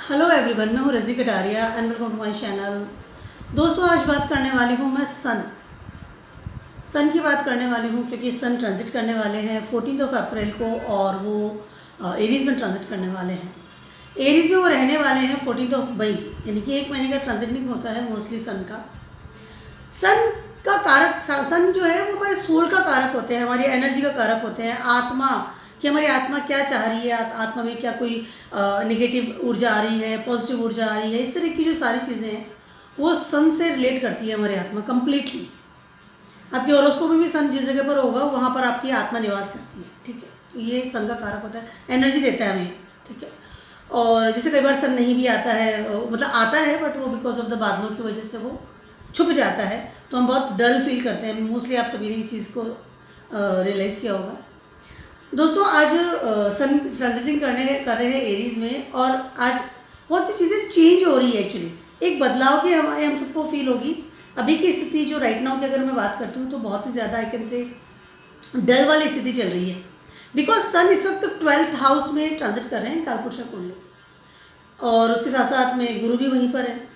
Hello everyone, मैं हूँ Rajni Kataria and welcome to my channel. दोस्तों, आज बात करने वाली हूँ मैं सन की बात करने वाली हूँ क्योंकि सन ट्रांजिट करने वाले हैं 14 अप्रैल को और वो एरीज़ में ट्रांजिट करने वाले हैं। एरीज़ में वो रहने वाले हैं 14 मई, यानी कि 1 महीने का ट्रांजिटिंग होता है मोस्टली सन का। सन का कारक, सन जो है वो हमारे सोल का कारक होते हैं, हमारी एनर्जी का कारक होते हैं, आत्मा कि हमारी आत्मा क्या चाह रही है, आत्मा में क्या कोई नेगेटिव ऊर्जा आ रही है, पॉजिटिव ऊर्जा आ रही है, इस तरह की जो सारी चीज़ें हैं वो सन से रिलेट करती है हमारी आत्मा कम्प्लीटली। आपके हॉरोस्कोप में भी सन जिस जगह पर होगा वहाँ पर आपकी आत्मा निवास करती है, ठीक है। तो ये सन का कारक होता है, एनर्जी देता है हमें, ठीक है। और जैसे कई बार सन नहीं भी आता है, मतलब आता है बट वो बिकॉज ऑफ द बादलों की वजह से वो छुप जाता है, तो हम बहुत डल फील करते हैं। मोस्टली आप सभी ने इस चीज़ को रियलाइज़ किया होगा। दोस्तों, आज सन ट्रांजिटिंग कर रहे हैं एरीज में और आज बहुत सी चीज़ें चेंज हो रही है। एक्चुअली एक बदलाव की हम सबको फील होगी। अभी की स्थिति जो राइट नाउ की अगर मैं बात करती हूँ तो बहुत ही ज़्यादा आई कैन से डल वाली स्थिति चल रही है, बिकॉज सन इस वक्त 12th हाउस में ट्रांजिट कर रहे हैं, कालपुरुष कुंडली, और उसके साथ साथ में गुरु भी वहीं पर है।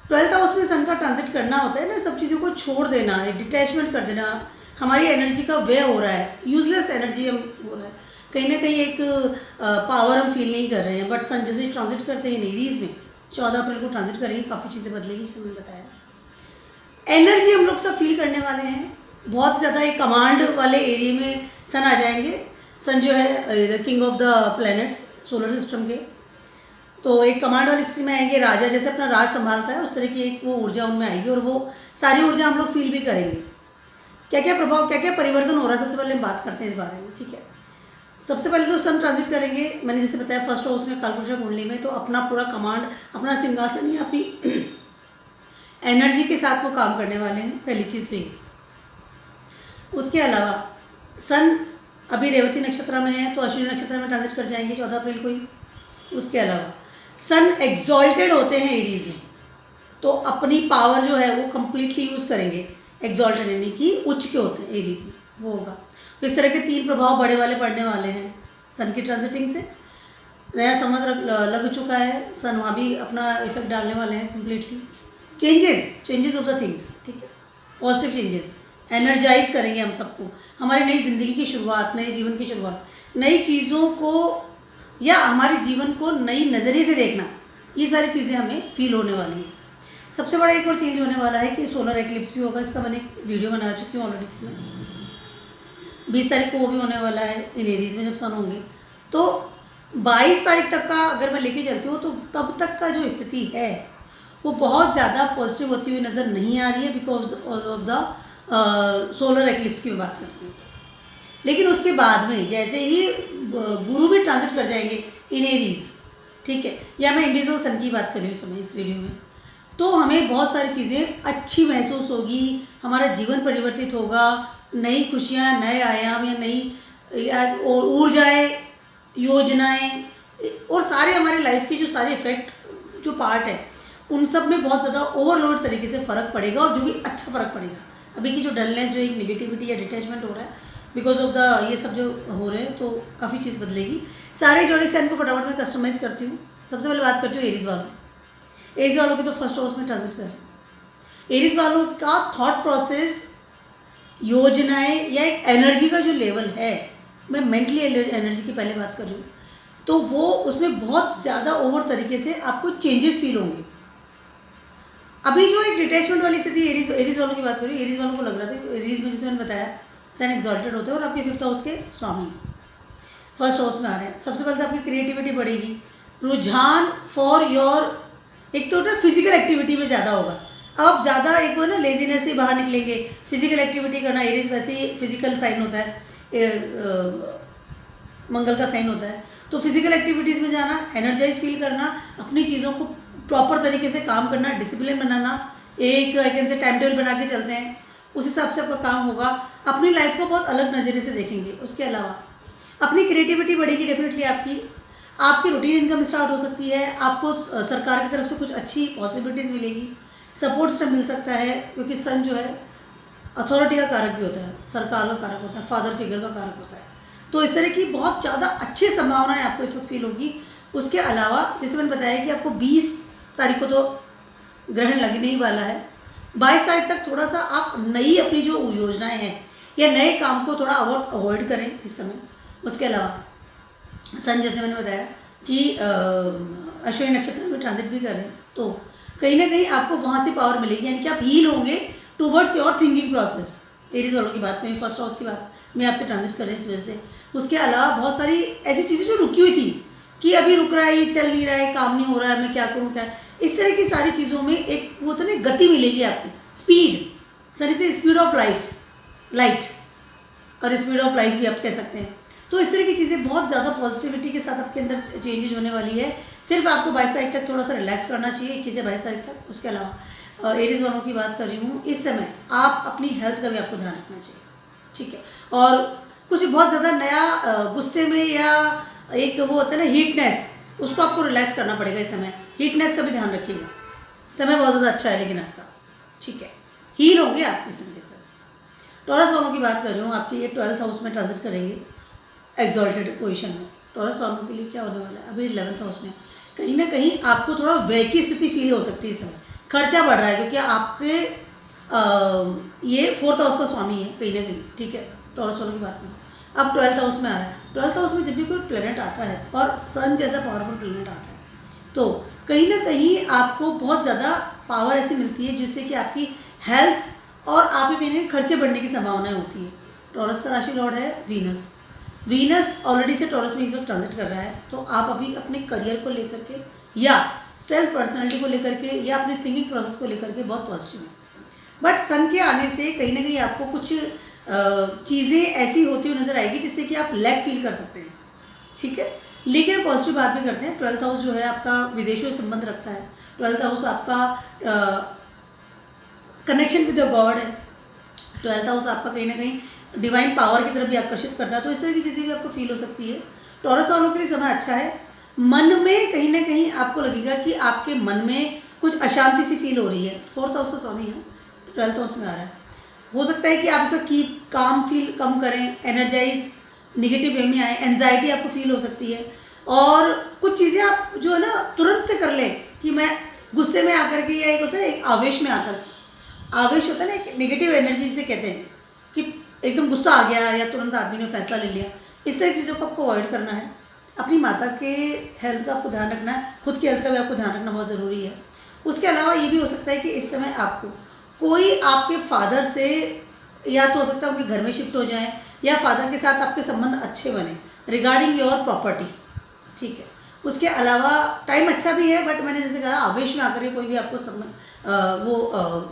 12th हाउस में सन का ट्रांजिट करना होता है ना, सब चीज़ों को छोड़ देना, डिटैचमेंट कर देना, हमारी एनर्जी का व्यय हो रहा है, यूजलेस एनर्जी हम हो रहा है, कहीं ना कहीं एक पावर हम फील नहीं कर रहे हैं। बट सन जैसे ट्रांजिट करते हैं एरीज में 14 अप्रैल को ट्रांजिट करेंगे, काफ़ी चीज़ें बदलेगी, इससे मैंने बताया। एनर्जी हम लोग सब फील करने वाले हैं, बहुत ज़्यादा एक कमांड वाले एरिया में सन आ जाएंगे। सन जो है king of the planets solar system के, तो एक कमांड वाली स्थिति में आएंगे। राजा जैसे अपना राज संभालता है उस तरह की एक वो ऊर्जा उनमें आएगी और वो सारी ऊर्जा हम लोग फील भी करेंगे। क्या क्या प्रभाव, क्या क्या परिवर्तन हो रहा है, सबसे पहले हम बात करते हैं इस बारे में, ठीक है। सबसे पहले तो सन ट्रांजिट करेंगे, मैंने जैसे बताया फर्स्ट हाउस में कालपुरुष कुंडली में, तो अपना पूरा कमांड, अपना सिंहासन या अपनी एनर्जी के साथ वो काम करने वाले हैं, पहली चीज़ तो ये। उसके अलावा सन अभी रेवती नक्षत्र में है तो अश्विनी नक्षत्र में ट्रांजिट कर जाएंगे 14 अप्रैल को ही। उसके अलावा सन एग्जॉल्टेड होते हैं एरीज में, तो अपनी पावर जो है वो कंप्लीटली यूज़ करेंगे। एग्जॉल्टेड यानी कि उच्च के होते हैं एरीज में, वो होगा। तो इस तरह के 3 प्रभाव बड़े वाले पड़ने वाले हैं सन की ट्रांजिटिंग से। नया संवत्सर लग चुका है, सन वहाँ भी अपना इफेक्ट डालने वाले हैं completely. Changes of the things, ठीक है, पॉजिटिव चेंजेस एनर्जाइज करेंगे हम सबको, हमारी नई ज़िंदगी की शुरुआत, नए जीवन की शुरुआत, नई चीज़ों को या हमारे जीवन को नई नज़रिए से देखना, ये सारी चीज़ें हमें फील होने वाली है। सबसे बड़ा एक और चेंज होने वाला है कि सोलर एक्लिप्स भी होगा, इसका मैंने वीडियो बना चुकी हूँ ऑलरेडी। इसमें 20 तारीख को वो भी होने वाला है इन एरीज में जब सन होंगे। तो 22 तारीख तक का अगर मैं लेके चलती हूँ तो तब तक का जो स्थिति है वो बहुत ज़्यादा पॉजिटिव होती हुई नज़र नहीं आ रही है, because of the solar eclipse की मैं बात करती हूँ। लेकिन उसके बाद में जैसे ही गुरु भी ट्रांजिट कर जाएंगे इन एरीज, ठीक है, या मैं इंडिविजुअल सन की बात कर रही हूँ इस समय इस वीडियो में, तो हमें बहुत सारी चीज़ें अच्छी महसूस होगी, हमारा जीवन परिवर्तित होगा, नई खुशियाँ, नए आयाम या नई ऊर्जाएँ, योजनाएं और सारे हमारे लाइफ के जो सारे इफेक्ट जो पार्ट है उन सब में बहुत ज़्यादा ओवरलोड तरीके से फ़र्क पड़ेगा, और जो भी अच्छा फ़र्क पड़ेगा। अभी की जो डलनेस, जो एक नेगेटिविटी या डिटैचमेंट हो रहा है बिकॉज ऑफ द ये सब जो हो रहे हैं, तो काफ़ी चीज़ बदलेगी। सारे जोड़े से इनको फटाफट मैं कस्टमाइज़ करती हूँ। सबसे पहले बात करती हूँ एरीज वालों। एरीज वालों की तो फर्स्ट हाउस में ट्रांजिट कर, एरीज वालों का थॉट प्रोसेस, योजनाएं या एक एनर्जी का जो लेवल है, मैं मेंटली एनर्जी की पहले बात कर रही हूँ, तो वो उसमें बहुत ज़्यादा ओवर तरीके से आपको चेंजेस फील होंगे। अभी जो एक डिटैचमेंट वाली स्थिति एरीज वालों की बात करूँ, एरीज वालों को लग रहा था एरीज में जैसे मैंने बताया सन एक्सॉल्टेड होते हैं और आपके 5th हाउस के स्वामी फर्स्ट हाउस में आ रहे हैं। सबसे पहले तो आपकी क्रिएटिविटी बढ़ेगी, रुझान फॉर योर, एक तो फिजिकल एक्टिविटी में ज़्यादा होगा। अब आप ज़्यादा एक वो ना लेजीनेस से बाहर निकलेंगे, फिजिकल एक्टिविटी करना, एरीज वैसे ही फिजिकल साइन होता है, मंगल का साइन होता है, तो फिजिकल एक्टिविटीज़ में जाना, एनर्जाइज फील करना, अपनी चीज़ों को प्रॉपर तरीके से काम करना, डिसिप्लिन बनाना, एक I can say time table बना के चलते हैं, उस हिसाब से आपका काम होगा, अपनी लाइफ को बहुत अलग नज़रिए से देखेंगे। उसके अलावा अपनी क्रिएटिविटी बढ़ेगी डेफिनेटली, आपकी रूटीन इनकम स्टार्ट हो सकती है, आपको सरकार की तरफ से कुछ अच्छी पॉसिबिलिटीज़ मिलेगी, सपोर्ट से मिल सकता है, क्योंकि सन जो है अथॉरिटी का कारक भी होता है, सरकार का कारक होता है, फादर फिगर का कारक होता है। तो इस तरह की बहुत ज़्यादा अच्छी संभावनाएं आपको इस वक्त फील होगी। उसके अलावा जैसे मैंने बताया कि आपको 20 तारीख को तो ग्रहण लगने ही वाला है, 22 तारीख तक थोड़ा सा आप नई अपनी जो योजनाएं हैं या नए काम को थोड़ा अवॉइड करें इस समय। उसके अलावा सन जैसे मैंने बताया कि अश्विनी नक्षत्र में ट्रांजिट भी कर रहे हैं, तो कहीं ना कहीं आपको वहाँ से पावर मिलेगी, यानी कि आप हील होंगे towards your thinking process. Aries वालों की बात करें, फर्स्ट हाउस की बात में आपके ट्रांजिट कर रहे हैं इस वजह से। उसके अलावा बहुत सारी ऐसी चीज़ें जो रुकी हुई थी कि अभी रुक रहा है, चल नहीं रहा है, काम नहीं हो रहा है, मैं क्या करूँ क्या, इस तरह की सारी चीज़ों में एक वो तो ना गति मिलेगी आपको, स्पीड। सर इसे स्पीड ऑफ लाइफ, लाइट और स्पीड ऑफ लाइफ भी आप कह सकते हैं। तो इस तरह की चीज़ें बहुत ज़्यादा पॉजिटिविटी के साथ आपके अंदर चेंजेस होने वाली है। सिर्फ आपको 22 तारीख तक थोड़ा सा रिलैक्स करना चाहिए, 21 से 22 तारीख तक। उसके अलावा एरीज वालों की बात कर रही हूँ, इस समय आप अपनी हेल्थ का भी आपको ध्यान रखना चाहिए, ठीक है। और कुछ बहुत ज़्यादा नया गुस्से में या एक वो होता है ना हीटनेस, उसको आपको रिलैक्स करना पड़ेगा इस समय। हीटनेस का भी ध्यान रखिएगा, समय बहुत ज़्यादा अच्छा है लेकिन आपका, ठीक है, हील होंगे आप इस समय के साथ। टॉरस वालों की बात कर रही हूँ, आपकी ये 12th हाउस में ट्रांजिट करेंगे एग्जॉल्टेड पोजीशन में। टॉरस वालों के लिए क्या होने वाला है, अभी 11th हाउस में कहीं ना कहीं आपको थोड़ा व्यय की स्थिति फील हो सकती है इस समय। खर्चा बढ़ रहा है क्योंकि आपके ये 4th हाउस का स्वामी है कहीं ना कहीं, ठीक है। टॉरस वालों की बात करूँ, अब 12th हाउस में आ रहा है। 12th हाउस में जब भी कोई प्लेनेट आता है और सन जैसा पावरफुल प्लेनेट आता है, तो कहीं ना कहीं आपको बहुत ज़्यादा पावर ऐसी मिलती है जिससे कि आपकी हेल्थ और आपके कहीं ना कहीं खर्चे बढ़ने की संभावनाएं होती है। टॉरस का राशि लॉर्ड है वीनस। वीनस ऑलरेडी से टॉरस में इस वक्त ट्रांजिट कर रहा है, तो आप अभी अपने करियर को लेकर के या सेल्फ पर्सनैलिटी को लेकर के या अपने थिंकिंग प्रोसेस को लेकर के बहुत पॉजिटिव है। बट सन के आने से कहीं ना कहीं आपको कुछ चीज़ें ऐसी होती हुई नजर आएगी जिससे कि आप लैक फील कर सकते हैं, ठीक है। लेकिन पॉजिटिव बात भी करते हैं। 12th हाउस जो है आपका विदेशों से संबंध रखता है। 12th हाउस आपका कनेक्शन विद द गॉड है। 12th हाउस आपका कहीं ना कहीं डिवाइन पावर की तरफ भी आकर्षित करता है, तो इस तरह की चीज़ें भी आपको फील हो सकती है। टॉरस वालों के लिए समय अच्छा है। मन में कहीं ना कहीं आपको लगेगा कि आपके मन में कुछ अशांति सी फील हो रही है। 4th हाउस का स्वामी है, 12th हाउस में आ रहा है। हो सकता है कि आप इसे कीप काम फील कम करें, एनर्जाइज निगेटिव वे में आए, एनजाइटी आपको फील हो सकती है। और कुछ चीज़ें आप जो है ना तुरंत से कर लें कि मैं गुस्से में आकर के, या एक होता है एक आवेश में आकर, आवेश होता है ना एक नेगेटिव एनर्जी से कहते हैं कि एकदम गुस्सा आ गया या तुरंत आदमी ने फैसला ले लिया। इस तरह की चीज़ों को आपको अवॉइड करना है। अपनी माता के हेल्थ का आपको ध्यान रखना है, खुद की हेल्थ का भी आपको ध्यान रखना बहुत ज़रूरी है। उसके अलावा ये भी हो सकता है कि इस समय आपको कोई आपके फादर से, या तो हो सकता है उनके घर में शिफ्ट हो जाएं, या फादर के साथ आपके संबंध अच्छे बने रिगार्डिंग योर प्रॉपर्टी, ठीक है। उसके अलावा टाइम अच्छा भी है, बट मैंने जैसे कहा आवेश में आकर के कोई भी आपको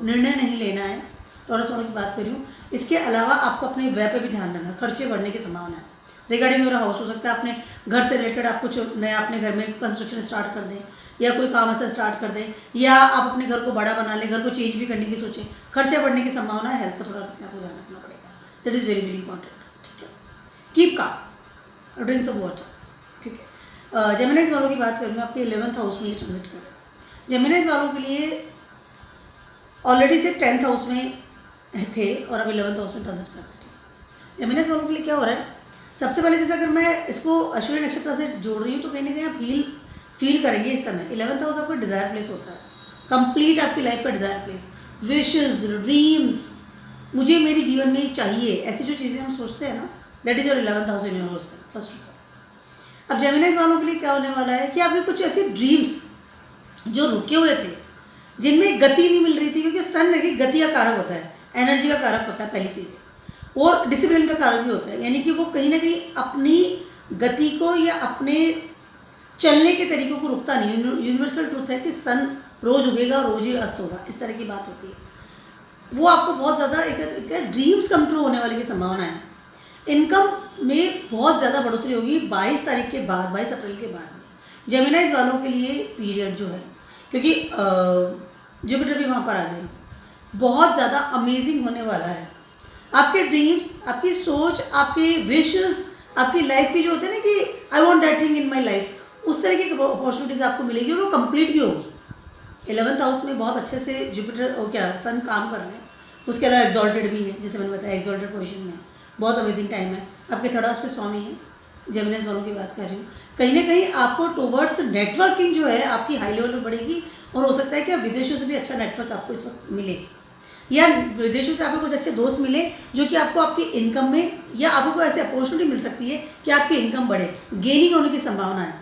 निर्णय नहीं लेना है। टॉरस वालों की बात कर रही हूँ। इसके अलावा आपको अपने व्यय पे भी ध्यान देना, खर्चे बढ़ने की संभावना है। रिगार्डिंग योर हाउस हो सकता है अपने घर से रिलेटेड आप कुछ नया अपने घर में कंस्ट्रक्शन स्टार्ट कर दें, या कोई काम ऐसा स्टार्ट कर दें, या आप अपने घर को बड़ा बना लें, घर को चेंज भी करने की सोचें। खर्चा बढ़ने की संभावना है, हेल्थ का थोड़ा अपने आपको ध्यान रखना पड़ेगा। That is very very important, ठीक है। Keep calm, drink some water, ठीक है। जेमिनीज वालों की बात करूँ, आपके 11th हाउस में ये ट्रांजिट कर रहे हैं। जेमिनीज वालों के लिए ऑलरेडी से 10th हाउस में थे और अब 11th हाउस में ट्रांजिट कर रहे थे। जेमिनीज वालों के लिए क्या हो रहा है, सबसे पहले जैसे अगर मैं इसको अश्विनी नक्षत्र से जोड़ रही हूँ तो कहीं ना कहीं आप फील करेंगे इस समय। 11th हाउस आपका डिज़ायर प्लेस होता है, कंप्लीट आपकी लाइफ का डिज़ायर प्लेस, विशेस, ड्रीम्स, मुझे मेरे जीवन में ये चाहिए, ऐसी जो चीज़ें हम सोचते हैं ना, that is your 11th house in your horoscope first of all. अब जेमिनीज वालों के लिए क्या होने वाला है कि आपके कुछ ऐसे ड्रीम्स जो रुके हुए थे, जिनमें गति नहीं मिल रही थी, क्योंकि सन देखिए गति का कारक होता है, एनर्जी का कारक होता है पहली चीज़, और डिसिप्लिन का कारक भी होता है। यानी कि वो कहीं ना कहीं अपनी गति को या अपने चलने के तरीकों को रुकता नहीं। यूनिवर्सल ट्रूथ है कि सन रोज उगेगा रोज ही अस्त होगा, इस तरह की बात होती है। वो आपको बहुत ज़्यादा एक ड्रीम्स कम ट्रू होने वाली की संभावना है। इनकम में बहुत ज़्यादा बढ़ोतरी होगी 22 तारीख के बाद, 22 अप्रैल के बाद में। जेमिनाइज वालों के लिए पीरियड जो है, क्योंकि जुपिटर भी वहाँ पर आ जाएंगे, बहुत ज़्यादा अमेजिंग होने वाला है। आपके ड्रीम्स, आपकी सोच, आपके विशेस, आपकी लाइफ की जो होते हैं ना कि I want that thing in my life, उस तरह की अपॉर्चुनिटीज़ आपको मिलेगी और वो कंप्लीट भी होगी। 11th हाउस में बहुत अच्छे से जुपिटर और क्या सन काम कर रहे हैं। उसके अलावा एक्सॉल्टेड भी है, जैसे मैंने बताया एक्सॉल्टेड पोजीशन में, बहुत अमेजिंग टाइम है। आपके 3rd हाउस पे स्वामी है, जेमिनीज वालों की बात कर रही हूँ, कहीं ना कहीं आपको टुवर्ड्स नेटवर्किंग जो है आपकी हाई लेवल में बढ़ेगी, और हो सकता है कि विदेशों से भी अच्छा नेटवर्क आपको इस वक्त मिले, या विदेशों से आपको कुछ अच्छे दोस्त मिले जो कि आपको आपकी इनकम में, या आपको ऐसी अपॉर्चुनिटी मिल सकती है कि आपकी इनकम बढ़े, गेनिंग होने की संभावना है।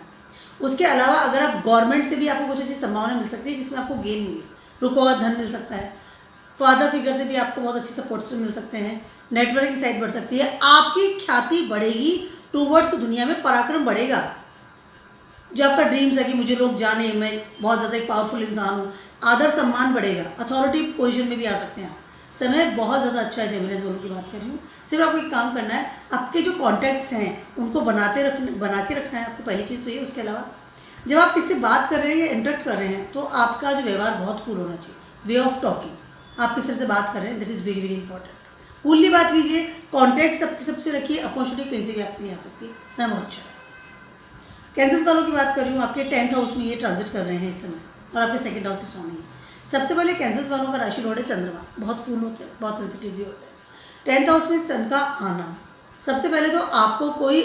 उसके अलावा अगर आप गवर्नमेंट से भी आपको कुछ ऐसी संभावना मिल सकती है जिसमें आपको गेन मिले, रुका हुआ धन मिल सकता है। फादर फिगर से भी आपको बहुत अच्छी सपोर्ट्स मिल सकते हैं, नेटवर्किंग साइड बढ़ सकती है, आपकी ख्याति बढ़ेगी टूवर्ड्स दुनिया में, पराक्रम बढ़ेगा। जो आपका ड्रीम्स है कि मुझे लोग जाने, मैं बहुत ज़्यादा एक पावरफुल इंसान हूँ, आदर सम्मान बढ़ेगा, अथॉरिटी पोजीशन में भी आ सकते हैं आप। समय बहुत ज़्यादा अच्छा है, जेमिनीज वालों की बात कर रही हूँ। सिर्फ आपको एक काम करना है, आपके जो कॉन्टैक्ट्स हैं उनको बना के रखना है आपको, पहली चीज़ तो ये। उसके अलावा जब आप किससे बात कर रहे हैं या इंटरेक्ट कर रहे हैं तो आपका जो व्यवहार बहुत कूल होना चाहिए, वे ऑफ टॉकिंग। आप किस तरह से बात कर रहे हैं, that is very very important. Coolly बात कीजिए, कॉन्टैक्ट सबसे रखिए, अपॉर्चुनिटी कहीं से भी आपके लिए आ सकती है, समय बहुत अच्छा है। कैंसर्स वालों की बात कर रही हूँ, आपके 10th हाउस में ये ट्रांजिट कर रहे हैं इस समय, और आपके 2nd हाउस के स्वामी है। सबसे पहले कैंसर्स वालों का राशि लॉर्ड है चंद्रमा, बहुत कूल होते हैं, बहुत सेंसिटिव भी होते हैं। 10th हाउस में सन का आना, सबसे पहले तो आपको कोई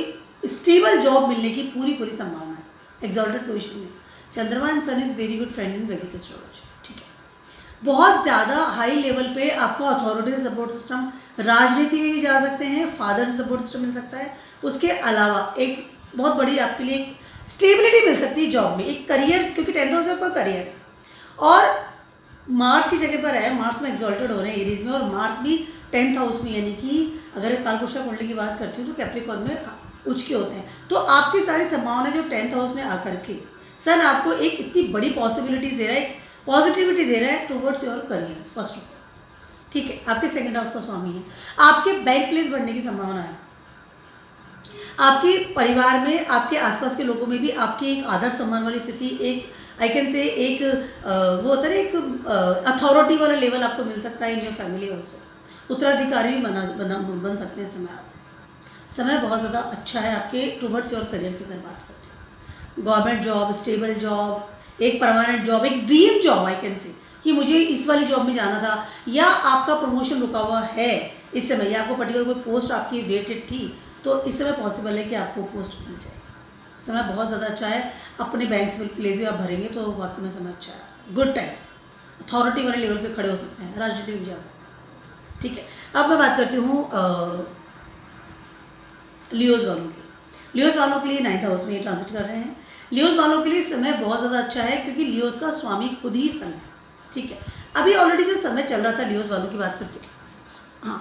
स्टेबल जॉब मिलने की पूरी संभावना है, एग्जॉल्टेड पोजीशन में। चंद्रमा and sun is very good friend in Vedic astrology, ठीक है। बहुत ज़्यादा हाई लेवल पे आपको अथॉरिटी से सपोर्ट सिस्टम, राजनीति में भी जा सकते हैं, फादर से सपोर्ट सिस्टम मिल सकता है। उसके अलावा एक बहुत बड़ी आपके लिए एक स्टेबिलिटी मिल सकती है जॉब में, एक करियर, क्योंकि 10th हाउस आपका करियर, और मार्स की जगह पर है, मार्स में एग्जॉल्टेड हो रहे हैं एरीज में, और मार्स भी 10th हाउस में, यानी कि अगर कालपुरुषा कुंडली की बात करती हूँ तो कैप्रिकॉर्न में उच्च के होते हैं। तो आपकी सारी संभावना जो 10th हाउस में आकर के सन आपको एक इतनी बड़ी पॉसिबिलिटीज दे रहा है, एक पॉजिटिविटी दे रहा है towards your career first of all, ठीक है। आपके 2nd हाउस का स्वामी है, आपके बैंक प्लेस बढ़ने की संभावना है, आपके परिवार में, आपके आसपास के लोगों में भी आपकी एक आदर सम्मान वाली स्थिति, एक आई कैन से एक वो होता है ना, एक अथॉरिटी वाला लेवल आपको मिल सकता है इन योर फैमिली ऑल्सो। उत्तराधिकारी भी बन सकते हैं समय आप। समय बहुत ज़्यादा अच्छा है आपके टुवर्ड्स योर करियर की अगर बात करते हैं। गवर्नमेंट जॉब, स्टेबल जॉब, एक परमानेंट जॉब, एक dream job I can say, कि मुझे इस वाली जॉब में जाना था, या आपका प्रमोशन रुका हुआ है इस समय, या आपको पर्टिकुलर कोई पोस्ट आपकी वेटेड थी, तो इस समय पॉसिबल है कि आपको पोस्ट मिल जाए। समय बहुत ज़्यादा अच्छा है, अपने बैंक में प्लेस भी आप भरेंगे तो वाकई में समय अच्छा है, गुड टाइम, अथॉरिटी वाले लेवल पे खड़े हो सकते हैं, राजनीति में भी जा सकते हैं, ठीक है। अब मैं बात करती हूँ लियोज वालों की। लियोज वालों के लिए 9th हाउस में ये ट्रांजिट कर रहे हैं। लियोज वालों के लिए समय बहुत ज़्यादा अच्छा है, क्योंकि लियोज का स्वामी खुद ही सन है, ठीक है। अभी ऑलरेडी जो समय चल रहा था, लियोज वालों की बात करती हूँ, हाँ,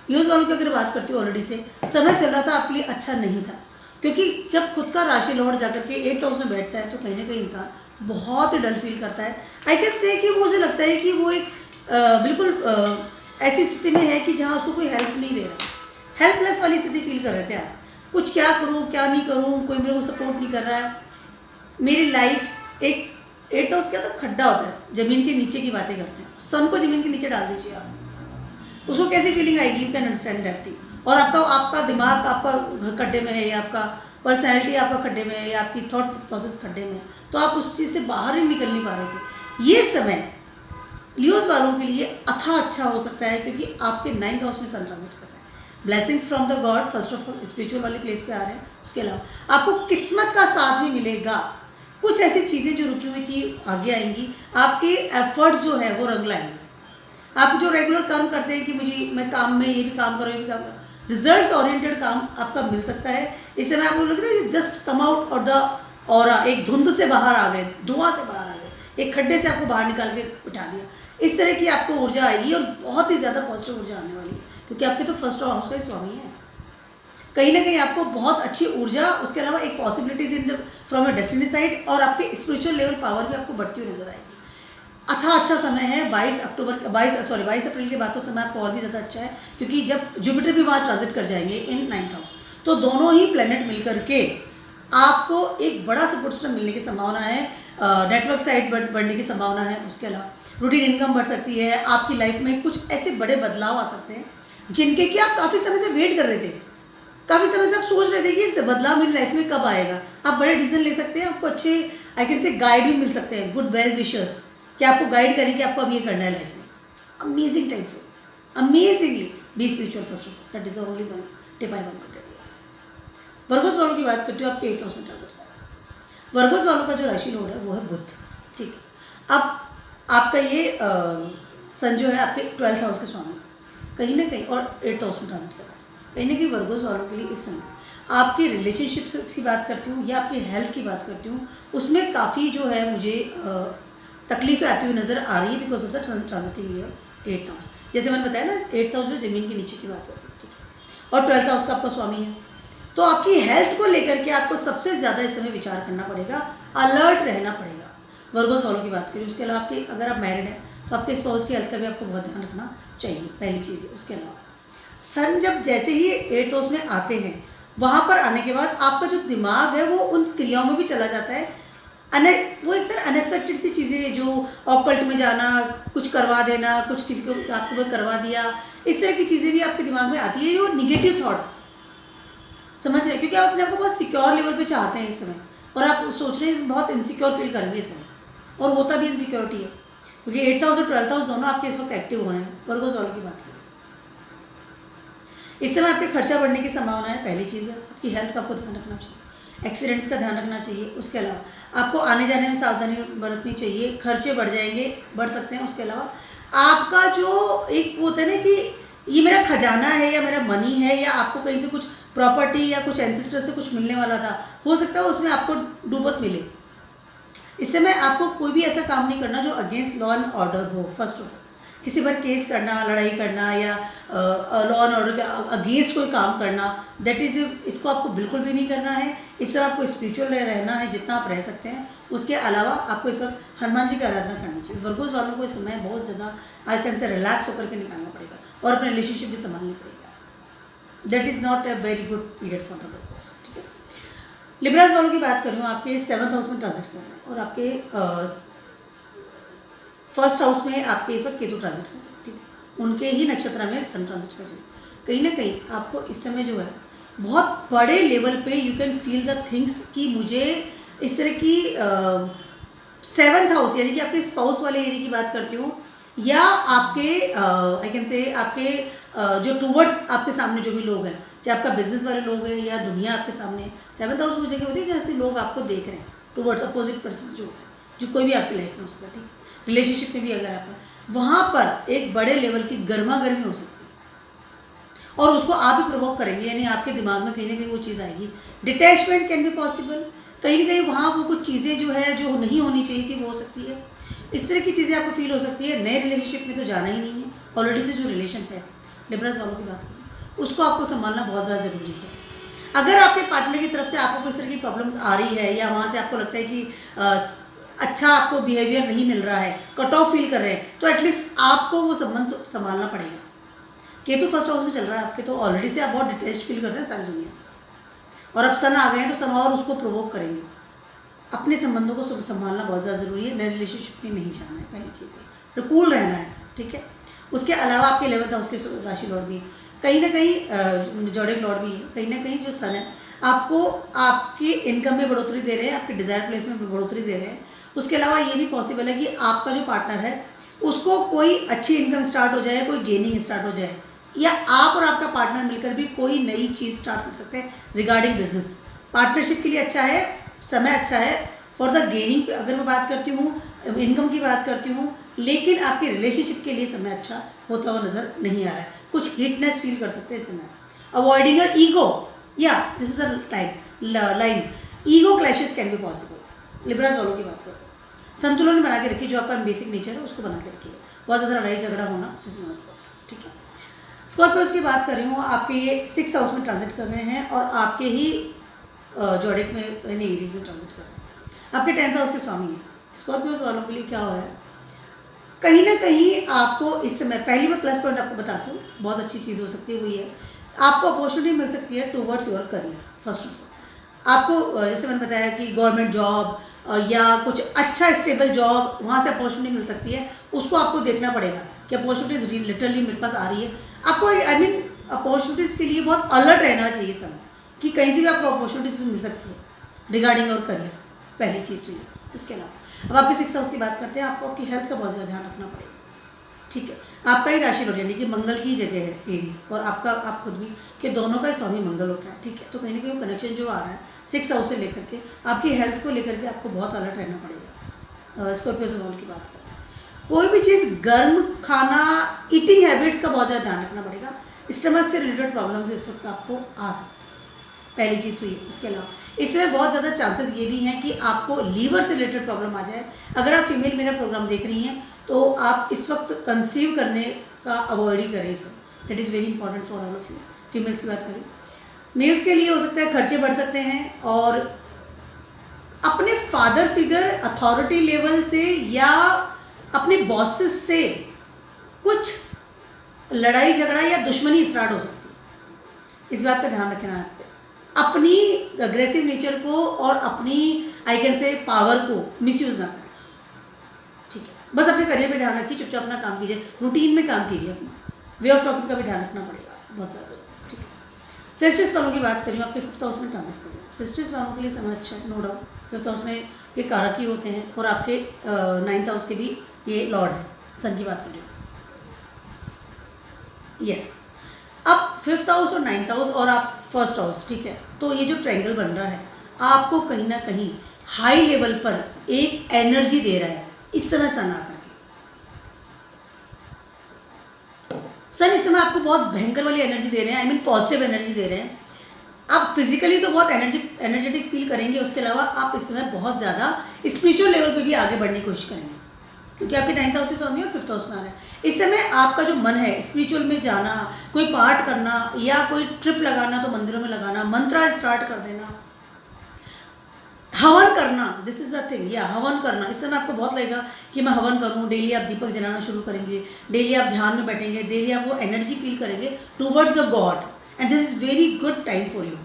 लियोज वालों की अगर बात करती हूँ, ऑलरेडी से समय चल रहा था आपके लिए अच्छा नहीं था, क्योंकि जब खुद का राशि लॉर्ड जाकर के 8th हाउस में बैठता है तो कहीं ना कहीं इंसान बहुत ही डल फील करता है। आई कैन से कि मुझे लगता है कि वो एक बिल्कुल ऐसी स्थिति में है कि जहाँ उसको कोई हेल्प नहीं दे रहा, हेल्पलेस वाली स्थिति फील कर रहे थे आप, कुछ क्या करूँ क्या नहीं करूँ, कोई मेरे को सपोर्ट नहीं कर रहा है, मेरी लाइफ एक 8th हाउस क्या तो खड्डा होता है, ज़मीन के नीचे की बातें करते हैं। सन को ज़मीन के नीचे डाल दीजिए आप, उसको कैसी फीलिंग आएगी, you can understand that thing. और आपका दिमाग आपका खड्डे में है, या आपका पर्सनैलिटी आपका खड्डे में है, या आपकी थॉट प्रोसेस खड्डे में है, तो आप उस चीज़ से बाहर ही निकल नहीं पा रहे थे। ये समय लियोज वालों के लिए अच्छा हो सकता है, क्योंकि आपके 9th हाउस में सन ट्रांजिट कर रहे हैं। Blessings from the God first of all, spiritual वाले प्लेस पे आ रहे हैं। उसके अलावा आपको किस्मत का साथ भी मिलेगा, कुछ ऐसी चीज़ें जो रुकी हुई थी आगे आएंगी, आपके एफर्ट्स जो है वो रंग लाएंगे। आप जो रेगुलर काम करते हैं कि मैं काम में ये भी काम करूँ, ये भी काम करूँ, रिजल्ट्स ओरिएंटेड काम आपका मिल सकता है। इस समय आपको लग रहा है जस्ट कम आउट और द और एक धुंध से बाहर आ गए, धुआं से बाहर आ गए, एक खड्डे से आपको बाहर निकाल के उठा दिया। इस तरह की आपको ऊर्जा आएगी, और बहुत ही ज़्यादा पॉजिटिव ऊर्जा आने वाली है, क्योंकि आपके तो फर्स्ट हाउस का ही स्वामी है। कहीं ना कहीं आपको बहुत अच्छी ऊर्जा, उसके अलावा एक possibilities in the from a destiny side, और आपके स्पिरिचुअल लेवल पावर भी आपको बढ़ती हुई नजर आएगी। अच्छा समय है। 22 अप्रैल के बाद तो समय आपको और भी ज़्यादा अच्छा है, क्योंकि जब जुपिटर भी वहाँ ट्रांजिट कर जाएंगे इन 9th हाउस, तो दोनों ही प्लेनेट मिलकर के आपको एक बड़ा सपोर्ट सिस्टम मिलने की संभावना है, नेटवर्क साइड बढ़ने की संभावना है। उसके अलावा रूटीन इनकम बढ़ सकती है, आपकी लाइफ में कुछ ऐसे बड़े बदलाव आ सकते हैं जिनके कि आप काफ़ी समय से वेट कर रहे थे, काफ़ी समय से आप सोच रहे थे कि इस बदलाव मेरी लाइफ में कब आएगा। आप बड़े डिसीजन ले सकते हैं, आपको अच्छे आई कैन से गाइड भी मिल सकते हैं, गुड वेल विशर्स, कि आपको गाइड करें कि आपको अब ये करना है लाइफ में। Amazing time for amazingly be spiritual first of all, that is only one tip I want to tell you. Virgos वालों की बात करती हूँ, आपके 8th हाउस में ट्रांजिट कर रहा है। वर्गोस वालों का जो राशि लॉर्ड है वो है बुध, ठीक है। अब आपका ये सन जो है आपके 12th हाउस के स्वामी कहीं ना कहीं और 8th हाउस में ट्रांजिट कर रहा है। कहीं ना कहीं वर्गोस वालों के लिए इस समय आपकी रिलेशनशिप की बात करती हूँ या आपकी हेल्थ की बात करती हूँ, उसमें काफ़ी जो है मुझे तकलीफें आती हुई नज़र आ रही है because of the transiting year 8th house. जैसे मैंने बताया ना 8th हाउस जो ज़मीन के नीचे की बात होती है, ठीक है, और 12th हाउस का आपका स्वामी है। तो आपकी हेल्थ को लेकर के आपको सबसे ज़्यादा इस समय विचार करना पड़ेगा, अलर्ट रहना पड़ेगा। वर्गोस वालों की बात करें, उसके अलावा आपके अगर आप मैरिड हैं तो आपके स्पाउस की हेल्थ का भी आपको बहुत ध्यान रखना चाहिए, पहली चीज़ है। उसके अलावा सन जब जैसे ही 8th हाउस में आते हैं, वहाँ पर आने के बाद आपका जो दिमाग है वो उन क्रियाओं में भी चला जाता है। वो एक तरह अनएक्सपेक्टेड सी चीज़ें, जो ऑकल्ट में जाना, कुछ करवा देना, कुछ किसी को आपको कोई करवा दिया, इस तरह की चीज़ें भी आपके दिमाग में आती है, जो निगेटिव थॉट्स, समझ रहे हैं, क्योंकि आप अपने आप को बहुत सिक्योर लेवल पे चाहते हैं इस समय, और आप सोच रहे हैं बहुत इनसिक्योर फील करेंगे इस समय, और होता भी इनसिक्योरिटी है, क्योंकि 8th हाउस और 12th हाउस दोनों आपके इस वक्त एक्टिव हो रहे हैं। वर्गोस वालों की बात करें, इस समय आपके खर्चा बढ़ने की संभावना है। पहली चीज़ है आपकी हेल्थ का आपको ध्यान रखना चाहिए, एक्सीडेंट्स का ध्यान रखना चाहिए। उसके अलावा आपको आने जाने में सावधानी बरतनी चाहिए, खर्चे बढ़ जाएंगे, बढ़ सकते हैं। उसके अलावा आपका जो एक वो होता है ना कि ये मेरा खजाना है या मेरा मनी है, या आपको कहीं से कुछ प्रॉपर्टी या कुछ एंसेस्टर से कुछ मिलने वाला था, हो सकता है उसमें आपको डूबत मिले। इस समय आपको कोई भी ऐसा काम नहीं करना जो अगेंस्ट लॉ एंड ऑर्डर हो। फर्स्ट ऑफ ऑल किसी पर केस करना, लड़ाई करना, या लॉ एंड ऑर्डर के अगेंस्ट कोई काम करना, दैट इज़, इसको आपको बिल्कुल भी नहीं करना है। इस तरह आपको स्पिरिचुअल रहना है जितना आप रह सकते हैं। उसके अलावा आपको इस वक्त हनुमान जी की आराधना करनी चाहिए। वर्गोस वालों को इस समय बहुत ज़्यादा आई कैन से रिलैक्स होकर के निकालना पड़ेगा, और अपने रिलेशनशिप भी संभालनी पड़ेगा। That is not a very good period for the Virgo's, ठीक है। लिब्रास वालों की बात करूँ, आपके 7th हाउस में ट्रांजिट कर रहे हैं, और आपके फर्स्ट हाउस में आपके इस वक्त केतु ट्रांजिट कर रहे हैं, ठीक है। उनके ही नक्षत्र में सन ट्रांजिट कर रहे हैं। कहीं ना कहीं आपको इस समय जो है बहुत बड़े लेवल पे you can feel the things कि मुझे इस तरह की 7th हाउस यानी कि आपके स्पाउस वाले एरिया की बात करती हूँ, या आपके आई कैन से आपके जो टूवर्ड्स आपके सामने जो भी लोग हैं, चाहे आपका बिजनेस वाले लोग हैं या दुनिया आपके सामने है। 7th हाउस वो जगह होती है जहाँ से लोग आपको देख रहे हैं, टूवर्ड्स अपोजिट पर्सन जो है, जो कोई भी आपकी लाइफ में हो सकता है, ठीक है। रिलेशनशिप में भी अगर आप हैं, वहाँ पर एक बड़े लेवल की गर्मा गर्मी हो सकती है, और उसको आप भी प्रोवोक करेंगे, यानी आपके दिमाग में कहीं ना कहीं वो चीज़ आएगी। डिटैचमेंट कैन बी पॉसिबल, कहीं ना कहीं वहाँ वो कुछ चीज़ें जो है जो नहीं होनी चाहिए थी वो हो सकती है। इस तरह की चीज़ें आपको फील हो सकती है। नए रिलेशनशिप में तो जाना ही नहीं है, ऑलरेडी से जो रिलेशन है, लिब्रास वालों की बात करें, उसको आपको संभालना बहुत ज़्यादा ज़रूरी है। अगर आपके पार्टनर की तरफ से आपको इस तरह की प्रॉब्लम्स आ रही है, या वहाँ से आपको लगता है कि अच्छा आपको बिहेवियर नहीं मिल रहा है, कट ऑफ फील कर रहे हैं, तो एटलीस्ट आपको वो संबंध संभालना पड़ेगा। केतु फर्स्ट हाउस में चल रहा है आपके, तो ऑलरेडी से आप बहुत डिटेच्ड फील करते हैं सारी दुनिया से, और अब सन आ गए हैं तो सन और उसको प्रोवोक करेंगे। अपने संबंधों को संभालना बहुत ज़्यादा ज़रूरी है। नए रिलेशनशिप में नहीं जाना है, पहली चीज़ है, तो कूल रहना है, ठीक है। उसके अलावा आपके 11th हाउस के राशि लॉर्ड भी कहीं ना कहीं जोडिक लॉर्ड भी है, कहीं ना कहीं जो सन है आपको आपकी इनकम में बढ़ोतरी दे रहे हैं, आपके डिज़ायर प्लेस में बढ़ोतरी दे रहे हैं। उसके अलावा ये भी पॉसिबल है कि आपका जो पार्टनर है उसको कोई अच्छी इनकम स्टार्ट हो जाए, कोई गेनिंग स्टार्ट हो जाए, या आप और आपका पार्टनर मिलकर भी कोई नई चीज़ स्टार्ट कर सकते हैं रिगार्डिंग बिजनेस। पार्टनरशिप के लिए अच्छा है, समय अच्छा है फॉर द गेनिंग। अगर मैं बात करती हूँ इनकम की बात करती हूँ, लेकिन आपके रिलेशनशिप के लिए समय अच्छा होता हुआ नज़र नहीं आ रहा है। कुछ हीटनेस फील कर सकते हैं इस समय। अवॉइडिंग अ ईगो, या this is a type line, ego clashes can be possible. Libras वालों की बात करो, संतुलन बना के रखिए, जो आपका बेसिक नेचर है उसको बना के रखिए। बहुत ज़्यादा लड़ाई झगड़ा होना इस नॉट, ठीक है। स्कॉर्पियोस की बात कर रही हूँ, आपके ये 6th हाउस में ट्रांजिट कर रहे हैं, और आपके ही जोडिक में यानी एरीज में ट्रांजिट कर रहे हैं। आपके 10th हाउस के स्वामी हैं। स्कॉर्पियोस वालों के लिए क्या हो रहा है, कहीं ना कहीं आपको इस समय, पहली मैं प्लस पॉइंट आपको बताती हूँ, बहुत अच्छी चीज़ हो सकती है, वो ये है आपको अपॉर्चुनिटी मिल सकती है towards your career. First of all आपको जैसे मैंने बताया कि गवर्नमेंट जॉब या कुछ अच्छा स्टेबल जॉब, वहाँ से अपॉर्चुनिटी मिल सकती है। उसको आपको देखना पड़ेगा कि अपॉर्चुनिटीज़ लिटरली मेरे पास आ रही है। आपको आई मीन अपॉर्चुनिटीज़ के लिए बहुत अलर्ट रहना चाहिए समय, कि कहीं से भी आपको अपॉर्चुनिटीज़ मिल सकती है रिगार्डिंग और करियर, पहली चीज़ तो ये। उसके अलावा अब आपके 6th हाउस की बात करते हैं, आपको आपकी हेल्थ का बहुत ज़्यादा ध्यान रखना पड़ेगा, ठीक है। आपका ही राशि लॉर्ड यानी कि मंगल की जगह है एरीज, और आपका आप खुद भी कि दोनों का स्वामी मंगल होता है, ठीक है। तो कहीं ना कहीं कनेक्शन जो आ रहा है 6 हाउस से लेकर के आपकी हेल्थ को लेकर के आपको बहुत अलर्ट रहना पड़ेगा। स्कॉर्पियो से के बात करें, कोई भी चीज़ गर्म खाना, ईटिंग हैबिट्स का बहुत ज़्यादा ध्यान रखना पड़ेगा। स्टमक से रिलेटेड प्रॉब्लम्स इस वक्त आपको आ सकती है, पहली चीज़ तो ये। उसके अलावा इसमें बहुत ज़्यादा चांसेस ये भी हैं कि आपको लीवर से रिलेटेड प्रॉब्लम आ जाए। अगर आप फीमेल मेरा प्रोग्राम देख रही हैं तो आप इस वक्त कंसीव करने का अवॉइड ही करें सब। That is very important for all of you. Females की बात करें, मेल्स के लिए हो सकता है खर्चे बढ़ सकते हैं, और अपने फादर फिगर अथॉरिटी लेवल से या अपने बॉसेस से कुछ लड़ाई झगड़ा या दुश्मनी स्टार्ट हो सकती है। इस बात का ध्यान रखना है आपको, अपनी अग्रेसिव नेचर को और अपनी आई कैन से पावर को मिसयूज़ ना करें, ठीक है। बस अपने करियर पे ध्यान रखिए, चुपचाप अपना काम कीजिए, रूटीन में काम कीजिए, अपना वे ऑफ टॉकिंग का भी ध्यान रखना पड़ेगा बहुत ज़्यादा, ठीक है। सेस्टिस वालों की बात करूँ, आपके 5th हाउस में ट्रांजिट करिए। सेस्टिस वालों के लिए समय अच्छा है, नो डाउट। 5th हाउस में ये कारक ही होते हैं, और आपके 9th हाउस के भी ये लॉर्ड है। सन की बात करें, यस। अब 5th हाउस और 9th हाउस और आप 1st हाउस, ठीक है। तो ये जो ट्रायंगल बन रहा है आपको कहीं ना कहीं हाई लेवल पर एक एनर्जी दे रहा है इस समय सन आकर के। सन इस समय आपको बहुत भयंकर वाली एनर्जी दे रहे हैं, आई मीन पॉजिटिव एनर्जी दे रहे हैं। आप फिजिकली तो बहुत एनर्जेटिक फील करेंगे, उसके अलावा आप इस समय बहुत ज़्यादा स्पिरिचुअल लेवल पे भी आगे बढ़ने की कोशिश करेंगे, क्योंकि आपके 9th हाउस के स्वामी और 5th हाउस में आ रहे हैं। इस समय आपका जो मन है स्पिरिचुअल में जाना, कोई पाठ करना या कोई ट्रिप लगाना तो मंदिरों में लगाना, मंत्रा स्टार्ट कर देना, हवन करना, दिस इज़ द थिंग। या हवन करना, इस समय आपको बहुत लगेगा कि मैं हवन करूँ। डेली आप दीपक जलाना शुरू करेंगे, डेली आप ध्यान में बैठेंगे, डेली आप वो एनर्जी फील करेंगे towards the God, and this is very good time for you.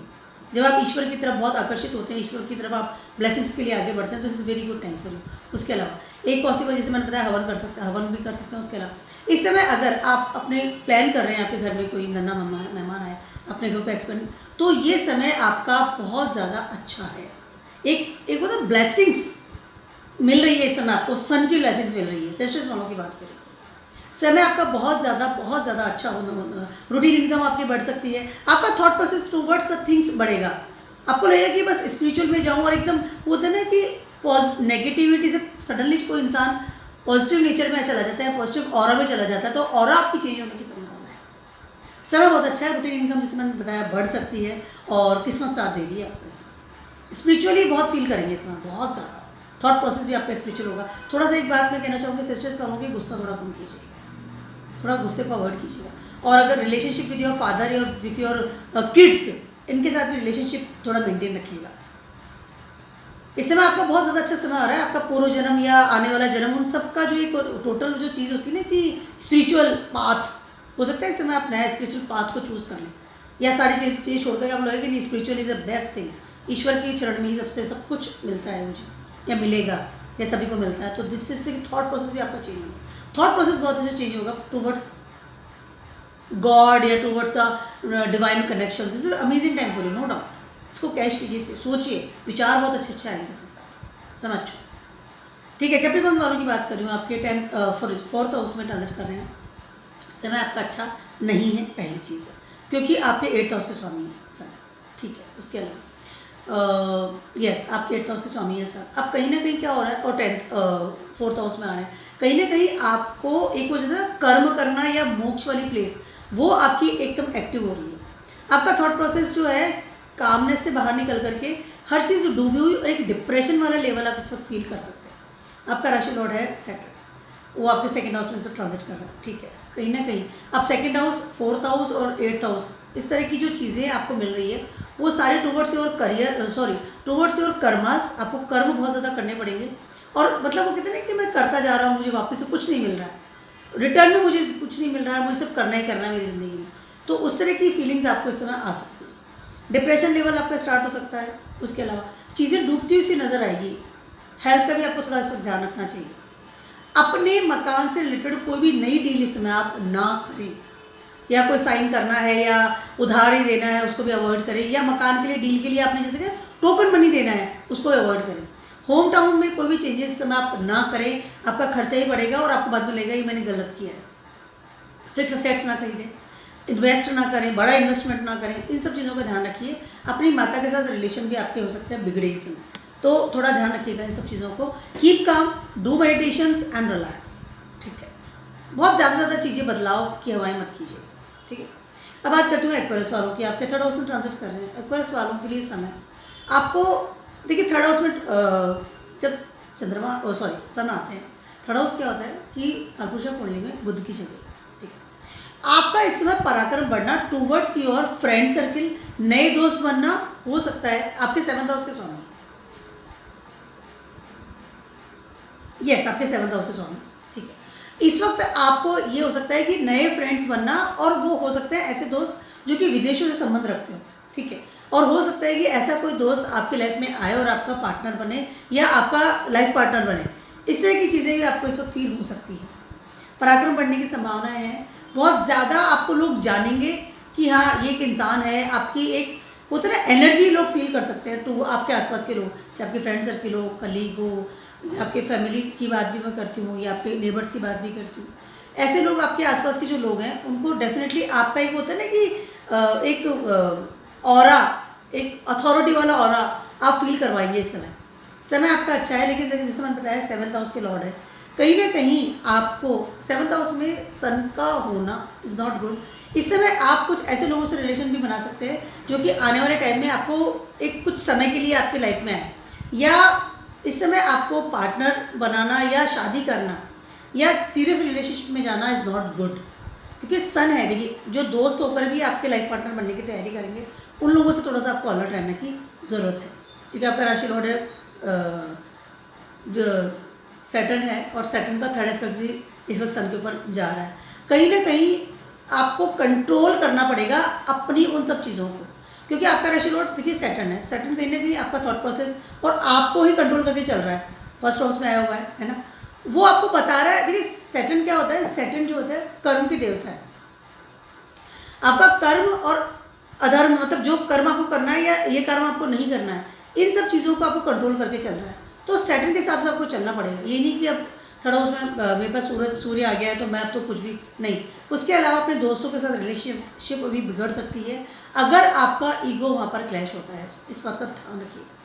जब आप ईश्वर की तरफ बहुत आकर्षित होते हैं, ईश्वर की तरफ आप ब्लेसिंग्स के लिए आगे बढ़ते हैं, तो this is very good time for you. उसके अलावा एक पॉसिबल, जैसे मैंने बताया, हवन कर सकते हैं, हवन भी कर सकते हैं। उसके अलावा इस समय अगर आप अपने प्लान कर रहे हैं, आपके घर में कोई नन्हा मेहमान आए, अपने घर को एक्सपेंड, तो ये समय आपका बहुत ज़्यादा अच्छा है। एक होता है ब्लेसिंग्स मिल रही है इस समय आपको, सन की ब्लेसिंग्स मिल रही है। सेस्टिस वालों की बात करें, समय आपका बहुत ज़्यादा अच्छा होना, रूटीन इनकम आपकी बढ़ सकती है, आपका thought process towards the things बढ़ेगा। आपको लगेगा कि बस स्पिरिचुअल में जाऊँ, और एकदम होता है ना कि नेगेटिविटी से सडनली कोई इंसान पॉजिटिव नेचर में चला जाता है, पॉजिटिव ऑरा में चला जाता है, तो ऑरा आपकी चेंज होने की संभावना है। समय बहुत अच्छा है, रूटीन इनकम जैसे मैंने बताया बढ़ सकती है, और किस्मत साथ दे रही है आपके साथ। स्पिरिचुअली बहुत फील करेंगे इस समय, बहुत ज़्यादा थॉट प्रोसेस भी आपका स्पिरिचुअल होगा। थोड़ा सा एक बात मैं कहना चाहूँगी, सिस्टर्स वालों की गुस्सा थोड़ा कम कीजिएगा, थोड़ा गुस्से को अवॉइड कीजिएगा। और अगर रिलेशनशिप विद योर फादर या विथ योर किड्स, इनके साथ भी रिलेशनशिप थोड़ा मेंटेन रखिएगा। इस समय आपका बहुत ज़्यादा अच्छा समय आ रहा है। आपका पूर्व जन्म या आने वाला जन्म, उन सब का जो एक टोटल जो चीज़ होती है ना कि स्पिरिचुअल पाथ, हो सकता है इस समय आप नया स्पिरिचुअल पाथ को चूज़ कर लें, या सारी चीज़ें छोड़कर आप लगेगा नहीं spiritual is the best thing, ईश्वर के चरण में ही सबसे सब कुछ मिलता है मुझे, या मिलेगा, या सभी को मिलता है। तो दिस से थॉट प्रोसेस भी आपका चेंज होगा, थॉट प्रोसेस बहुत अच्छे चेंज होगा टूवर्ड्स गॉड या towards the divine connection. This is amazing time for you, no doubt. इसको कैश कीजिए, सोचिए, विचार बहुत अच्छे आएंगे समझ। ठीक है, कैप्रिकॉर्न वालों की बात कर रही हूँ, आपके 4th हाउस में ट्रांजिट कर रहे हैं। समय आपका अच्छा नहीं है, पहली चीज़ है, क्योंकि आपके 8th हाउस के स्वामी हैं सर, ठीक है। उसके अलावा यस, आपके 8th हाउस के स्वामी है सर। अब कहीं ना कहीं क्या हो रहा है, और 4th हाउस में आ रहे हैं, कहीं ना कहीं आपको एक वजह से कर्म करना या मोक्ष वाली प्लेस वो आपकी एकदम एक्टिव हो रही है। आपका थॉट प्रोसेस जो है कामनेस से बाहर निकल करके हर चीज़ डूबी हुई, और एक डिप्रेशन वाला लेवल आप इस वक्त फील कर सकते हैं। आपका राशि लॉर्ड है सैटर्न, वो आपके 2nd हाउस में से ट्रांजिट कर रहा है, ठीक है। कहीं ना कहीं आप 2nd हाउस, 4th हाउस और 8th हाउस, इस तरह की जो चीज़ें आपको मिल रही है वो सारे towards your career, towards your karmas. आपको कर्म बहुत ज़्यादा करने पड़ेंगे, और मतलब वो कहते हैं ना कि मैं करता जा रहा हूँ, मुझे वापस से कुछ नहीं मिल रहा है, रिटर्न में मुझे कुछ नहीं मिल रहा है, मुझे सिर्फ करना ही करना है मेरी ज़िंदगी में। तो उस तरह की फीलिंग्स आपको इस समय आ सकती है। डिप्रेशन लेवल आपका स्टार्ट हो सकता है। उसके अलावा चीज़ें डूबती हुई सी नज़र आएगी। हेल्थ का भी आपको थोड़ा इस वक्त ध्यान रखना चाहिए। अपने मकान से रिलेटेड कोई भी नई डील इस समय आप ना करें, या कोई साइन करना है या उधार ही देना है उसको भी अवॉइड करें, या मकान के लिए डील के लिए आपने जैसे कि टोकन मनी देना है उसको भी अवॉइड करें। होम टाउन में कोई भी चेंजेस इस समय आप ना करें, आपका खर्चा ही बढ़ेगा और आपको बाद में लगेगा ये मैंने गलत किया है। फिक्स असेट्स ना खरीदें, इन्वेस्ट ना करें, बड़ा इन्वेस्टमेंट ना करें, इन सब चीज़ों का ध्यान रखिए। अपनी माता के साथ रिलेशन भी आपके हो सकते हैं बिगड़े इस समय, तो थोड़ा ध्यान रखिएगा इन सब चीज़ों को। Keep calm, do meditations and relax, ठीक है। बहुत ज़्यादा चीज़ें बदलाव की हवाएं मत कीजिए, ठीक है। अब बात करती हूँ एक्वेरियस वालों की। आपके थर्ड हाउस में ट्रांजिट कर रहे हैं एक्वेरियस वालों के लिए समय आपको, देखिए थर्ड हाउस में जब चंद्रमा सन आते हैं, थर्ड हाउस क्या होता है कि कालपुरुषा कुंडली में बुध की जगह, ठीक है। आपका इस समय पराक्रम बढ़ना टूवर्ड्स योर फ्रेंड सर्किल, नए दोस्त बनना हो सकता है आपके 7th हाउस के स्वामी, यस आपके 7th हाउस के स्वामी, ठीक है। इस वक्त आपको ये हो सकता है कि नए फ्रेंड्स बनना, और वो हो सकते हैं ऐसे दोस्त जो कि विदेशों से संबंध रखते हो, ठीक है। और हो सकता है कि ऐसा कोई दोस्त आपकी लाइफ में आए और आपका पार्टनर बने या आपका लाइफ पार्टनर बने, इस तरह की चीज़ें भी आपको इस वक्त फील हो सकती है। पराक्रम बढ़ने की संभावनाएं हैं, बहुत ज़्यादा आपको लोग जानेंगे कि हाँ ये एक इंसान है, आपकी एक होता है ना एनर्जी लोग फील कर सकते हैं। तो आपके आसपास के लोग, चाहे आपके फ्रेंड सर्किल हो, कलीग हो, आपके फैमिली की बात भी मैं करती हूँ या आपके नेबर्स की बात भी करती हूँ, ऐसे लोग आपके आसपास के जो लोग हैं उनको डेफिनेटली आपका एक होता है ना कि एक ऑरा, एक अथॉरिटी वाला ऑरा आप फील करवाएंगे। इस समय आपका अच्छा है, लेकिन जैसे मैंने बताया 7th हाउस के लॉर्ड है, कहीं ना कहीं आपको 7th हाउस में सन का होना इज़ नॉट गुड। इस समय आप कुछ ऐसे लोगों से रिलेशन भी बना सकते हैं जो कि आने वाले टाइम में आपको एक कुछ समय के लिए आपकी लाइफ में आए, या इस समय आपको पार्टनर बनाना या शादी करना या सीरियस रिलेशनशिप में जाना इज़ नॉट गुड, क्योंकि सन है। देखिए जो दोस्त होकर भी आपके लाइफ पार्टनर बनने की तैयारी करेंगे, उन लोगों से थोड़ा सा आपको अलर्ट रहने की ज़रूरत है, क्योंकि आपका राशि लॉर्ड है सैटर्न है, और सैटर्न का 3rd एस्पेक्ट इस वक्त सन के ऊपर जा रहा है। कहीं ना कहीं आपको कंट्रोल करना पड़ेगा अपनी उन सब चीज़ों को, क्योंकि आपका राशि लॉर्ड देखिए सैटर्न है, सैटर्न कहीं ना कहीं आपका थॉट प्रोसेस और आपको ही कंट्रोल करके चल रहा है, फर्स्ट हाउस में आया हुआ है ना, वो आपको बता रहा है। देखिए सैटर्न क्या होता है, सैटर्न जो होता है कर्म की देवता है। आपका कर्म और अधर्म, मतलब जो कर्म आपको करना है या ये कर्म आपको नहीं करना है, इन सब चीज़ों को आपको कंट्रोल करके चल रहा है। तो सैटर्न के हिसाब से आपको चलना पड़ेगा। ये नहीं कि अब थोड़ा उसमें मेरे पास सूर्य आ गया है तो मैं अब तो कुछ भी नहीं। उसके अलावा अपने दोस्तों के साथ रिलेशनशिप अभी बिगड़ सकती है अगर आपका ईगो वहाँ पर क्लैश होता है। इस बात का ध्यान रखिएगा।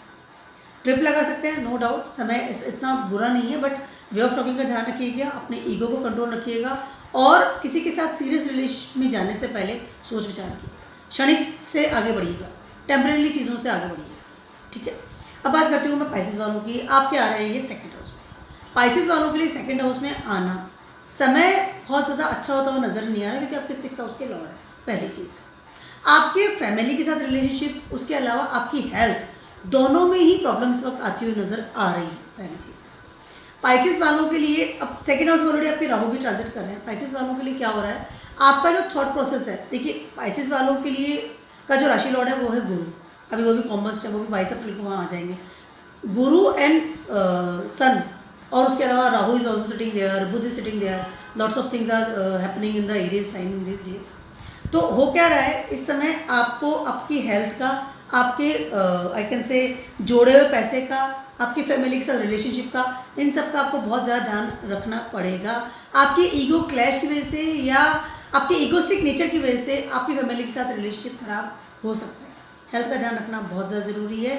ट्रिप लगा सकते हैं, नो डाउट, समय इतना बुरा नहीं है, बट वे ऑफ टॉकिंग का ध्यान रखिएगा, अपने ईगो को कंट्रोल रखिएगा, और किसी के साथ सीरियस रिलेशन में जाने से पहले सोच विचार कीजिएगा। क्षणिक से आगे बढ़िएगा, टेम्परेरी चीज़ों से आगे बढ़िएगा, ठीक है। अब बात करती हूँ मैं पाइसेस वालों की। आप क्या आ रहे हैं ये 2nd हाउस में। पाइसेस वालों के लिए 2nd हाउस में आना समय बहुत ज़्यादा अच्छा होता हुआ नज़र नहीं आ रहा, क्योंकि आपके 6th हाउस के लॉर्ड है। पहली चीज़ आपके फैमिली के साथ रिलेशनशिप, उसके अलावा आपकी हेल्थ, दोनों में ही प्रॉब्लम इस वक्त आती हुई नज़र आ रही है। पहली चीज़ पाइसेस वालों के लिए, अब 2nd हाउस में ऑलरेडी आपके राहु भी ट्रांजिट कर रहे हैं। पाइसेस वालों के लिए क्या हो रहा है, आपका जो थॉट प्रोसेस है, देखिए पाइसेस वालों के लिए का जो राशि लॉर्ड है वो है गुरु। अभी वो भी कॉमर्स है, वो भी 22 अप्रैल को वहाँ आ जाएंगे। गुरु एंड सन, और उसके अलावा Rahu is also sitting there, Budh is sitting there, lots of things are happening in the Aries sign in this days. तो हो क्या रहा है इस समय, आपको आपकी हेल्थ का, आपके आई कैन से जोड़े हुए पैसे का, आपकी फैमिली के साथ रिलेशनशिप का, इन सब का आपको बहुत ज़्यादा ध्यान रखना पड़ेगा। आपके ईगो क्लैश की वजह से या आपके ईगोस्टिक नेचर की वजह से आपकी फैमिली के साथ रिलेशनशिप खराब हो सकता है। हेल्थ का ध्यान रखना बहुत ज़्यादा ज़रूरी है।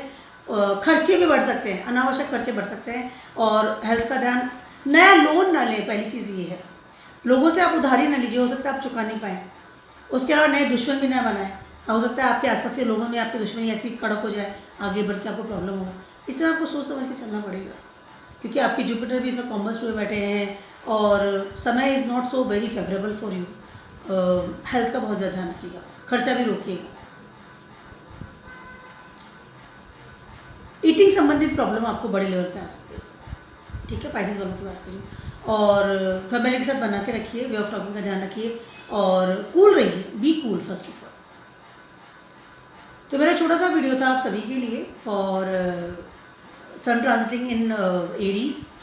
खर्चे भी बढ़ सकते हैं, अनावश्यक खर्चे बढ़ सकते हैं, और हेल्थ का ध्यान। नया लोन ना लें, पहली चीज़ ये है। लोगों से आप उधारी ना लीजिए, हो सकता है आप चुका नहीं पाएँ। उसके अलावा नए दुश्मन भी ना बनाएं, हो सकता है आपके आसपास के लोगों में आपकी दुश्मनी ऐसी कड़क हो जाए, आगे बढ़ के आपको प्रॉब्लम होगा। इसमें आपको सोच समझ के चलना पड़ेगा, क्योंकि आपकी जुपिटर भी सब कॉमर्स हुए बैठे हैं, और समय is not so very favourable for you. Health का बहुत ज़्यादा ध्यान रखिएगा, खर्चा भी रोकिएगा। ईटिंग संबंधित प्रॉब्लम आपको बड़े लेवल पे आ सकती है इससे, ठीक है। पाइसेस वालों की बात करें, और फैमिली के साथ बना के रखिए, वे ऑफ टॉकिंग का ध्यान रखिए, और कूल रहिए, be cool first of all. तो मेरा छोटा सा वीडियो था आप सभी के लिए for sun transiting in Aries.